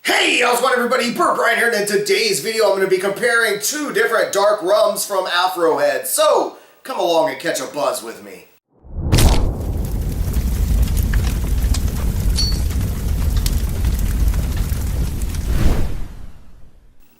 Hey, how's it going everybody? BurntBrian here, and in today's video I'm going to be comparing two different dark rums from AfroHead. So, come along and catch a buzz with me.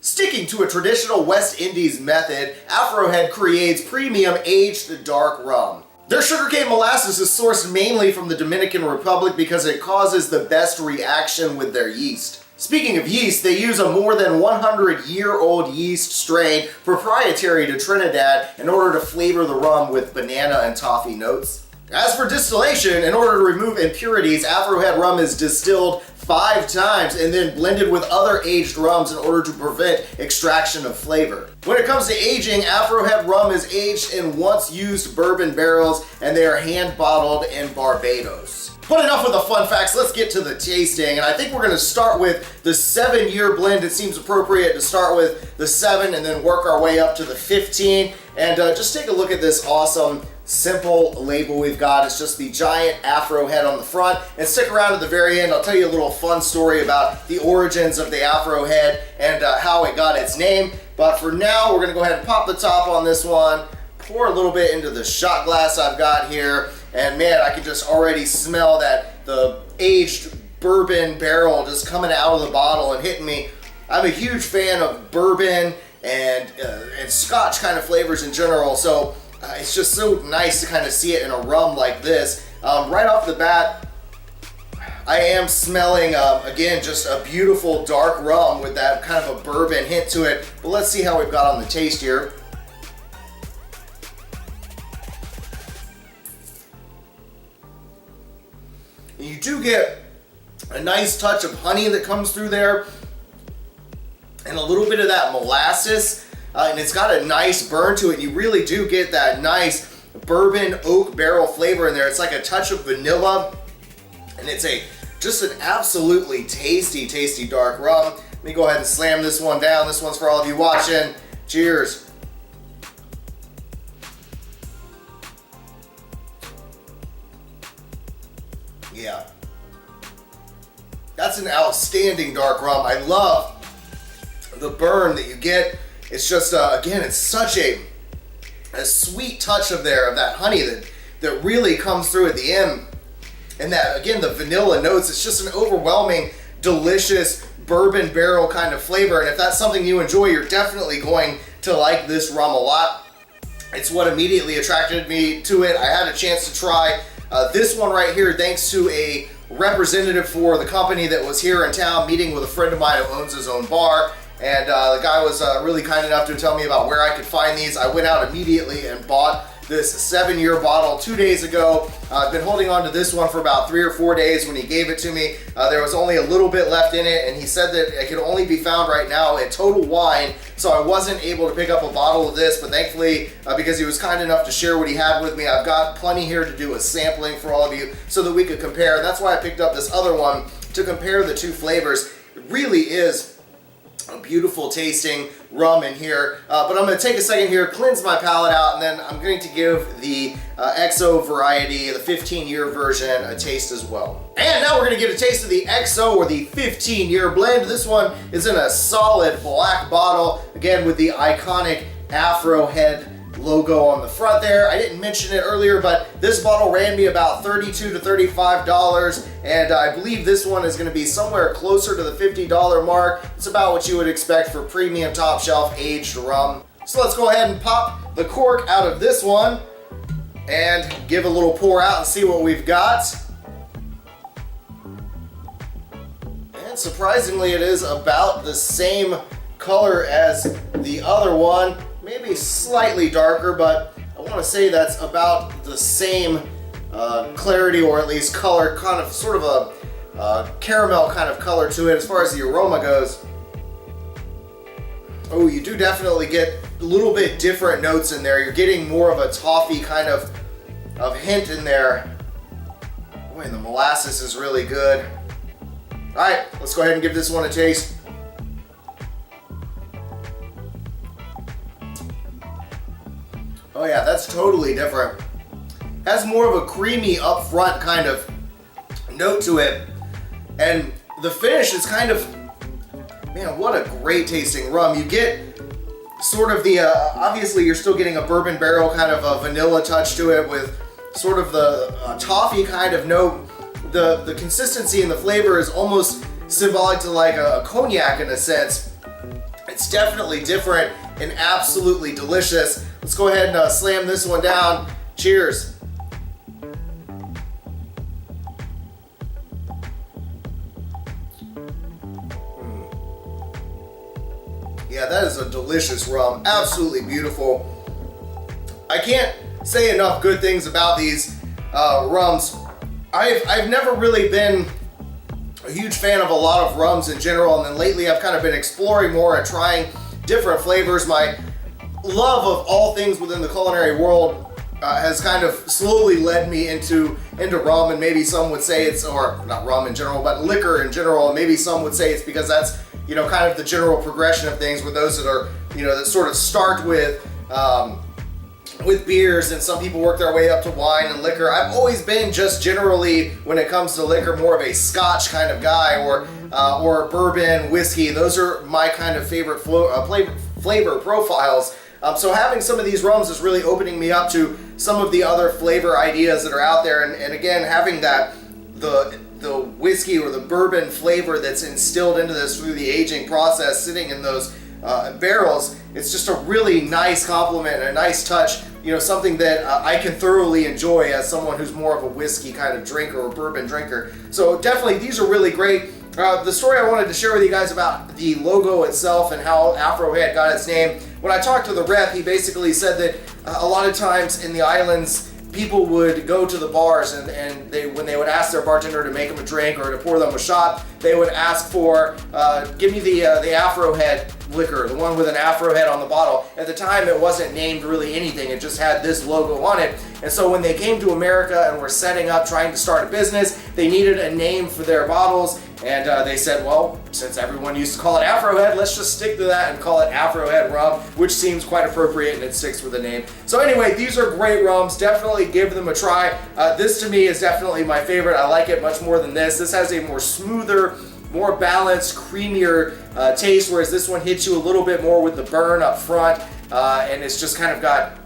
Sticking to a traditional West Indies method, AfroHead creates premium aged dark rum. Their sugarcane molasses is sourced mainly from the Dominican Republic because it causes the best reaction with their yeast. Speaking of yeast, they use a more than 100-year-old yeast strain proprietary to Trinidad in order to flavor the rum with banana and toffee notes. As for distillation, in order to remove impurities, AfroHead rum is distilled 5 times and then blended with other aged rums in order to prevent extraction of flavor. When it comes to aging, AfroHead rum is aged in once-used bourbon barrels and they are hand-bottled in Barbados. But enough with the fun facts, let's get to the tasting. And I think we're going to start with the 7-year blend. It seems appropriate to start with the 7 and then work our way up to the 15. And just take a look at this awesome simple label we've got. It's just the giant AfroHead on the front. And stick around to the very end. I'll tell you a little fun story about the origins of the AfroHead and how it got its name. But for now, we're going to go ahead and pop the top on this one. Pour a little bit into the shot glass I've got here. And man, I can just already smell that the aged bourbon barrel just coming out of the bottle and hitting me. I'm a huge fan of bourbon and Scotch kind of flavors in general. So it's just so nice to kind of see it in a rum like this. Right off the bat, I am smelling, again, just a beautiful dark rum with that kind of a bourbon hint to it. But let's see how we've got on the taste here. You do get a nice touch of honey that comes through there and a little bit of that molasses, and it's got a nice burn to it. You really do get that nice bourbon oak barrel flavor in there. It's like a touch of vanilla, and it's just an absolutely tasty dark rum. Let me go ahead and slam this one down. This one's for all of you watching. Cheers. Yeah, that's an outstanding dark rum. I love the burn that you get. It's just, again, it's such a sweet touch of that honey that really comes through at the end. And that, again, the vanilla notes, it's just an overwhelming, delicious bourbon barrel kind of flavor. And if that's something you enjoy, you're definitely going to like this rum a lot. It's what immediately attracted me to it. I had a chance to try this one right here thanks to a representative for the company that was here in town meeting with a friend of mine who owns his own bar. And the guy was really kind enough to tell me about where I could find these. I went out immediately and bought this 7-year bottle 2 days ago. I've been holding on to this one for about 3 or 4 days. When he gave it to me, there was only a little bit left in it, and he said that it could only be found right now at Total Wine, so I wasn't able to pick up a bottle of this, but thankfully, because he was kind enough to share what he had with me, I've got plenty here to do a sampling for all of you so that we could compare. And that's why I picked up this other one to compare the two flavors. It really is a beautiful tasting rum in here, but I'm going to take a second here, cleanse my palate out, and then I'm going to give the XO variety, the 15-year version, a taste as well. And now we're going to get a taste of the XO, or the 15-year blend. This one is in a solid black bottle, again with the iconic AfroHead logo on the front there. I didn't mention it earlier, but this bottle ran me about $32 to $35, and I believe this one is going to be somewhere closer to the $50 mark. It's about what you would expect for premium top shelf aged rum. So let's go ahead and pop the cork out of this one and give a little pour out and see what we've got. And surprisingly, it is about the same color as the other one. Maybe slightly darker, but I want to say that's about the same clarity, or at least color, kind of sort of a caramel kind of color to it as far as the aroma goes. Oh, you do definitely get a little bit different notes in there. You're getting more of a toffee kind of hint in there. Boy, and the molasses is really good. All right, let's go ahead and give this one a taste. Oh yeah, that's totally different. Has more of a creamy upfront kind of note to it. And the finish is kind of Man, what a great tasting rum. You get sort of the, obviously you're still getting a bourbon barrel kind of a vanilla touch to it with sort of the toffee kind of note. The consistency and the flavor is almost symbolic to like a cognac in a sense. It's definitely different and absolutely delicious. Let's go ahead and slam this one down. Cheers. Yeah, that is a delicious rum. Absolutely beautiful. I can't say enough good things about these rums. I've never really been a huge fan of a lot of rums in general, and then lately I've kind of been exploring more and trying different flavors. My love of all things within the culinary world has kind of slowly led me into rum, and maybe some would say it's, or not rum in general, but liquor in general, and maybe some would say it's because that's, you know, kind of the general progression of things with those that are, you know, that sort of start with beers, and some people work their way up to wine and liquor. I've always been just generally, when it comes to liquor, more of a Scotch kind of guy, or bourbon, whiskey. Those are my kind of favorite flavor profiles. So having some of these rums is really opening me up to some of the other flavor ideas that are out there, and again, having that the whiskey or the bourbon flavor that's instilled into this through the aging process, sitting in those barrels, it's just a really nice compliment and a nice touch, you know, something that I can thoroughly enjoy as someone who's more of a whiskey kind of drinker or bourbon drinker. So definitely these are really great. The story I wanted to share with you guys about the logo itself and how AfroHead got its name, when I talked to the rep, he basically said that a lot of times in the islands, people would go to the bars and when they would ask their bartender to make them a drink or to pour them a shot, they would ask for, give me the AfroHead liquor, the one with an Afro head on the bottle. At the time, it wasn't named really anything. It just had this logo on it. And so when they came to America and were setting up, trying to start a business, they needed a name for their bottles. And they said, well, since everyone used to call it AfroHead, let's just stick to that and call it AfroHead rum, which seems quite appropriate and it sticks with the name. So anyway, these are great rums. Definitely give them a try. This to me is definitely my favorite. I like it much more than this. This has a more smoother, more balanced, creamier taste, whereas this one hits you a little bit more with the burn up front, and it's just kind of got,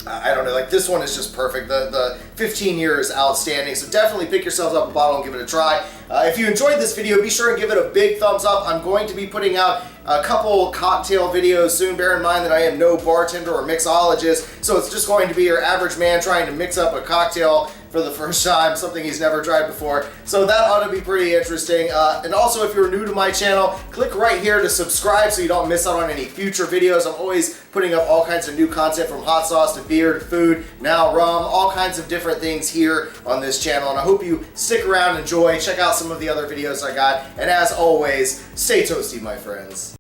I don't know, like this one is just perfect. The 15 year is outstanding, so definitely pick yourselves up a bottle and give it a try. If you enjoyed this video, be sure and give it a big thumbs up. I'm going to be putting out a couple cocktail videos soon. Bear in mind that I am no bartender or mixologist, so it's just going to be your average man trying to mix up a cocktail for the first time, something he's never tried before. So that ought to be pretty interesting. And also, if you're new to my channel, click right here to subscribe so you don't miss out on any future videos. I'm always putting up all kinds of new content, from hot sauce to beer to food, now rum, all kinds of different things here on this channel. And I hope you stick around, enjoy, check out some of the other videos I got. And as always, stay toasty, my friends.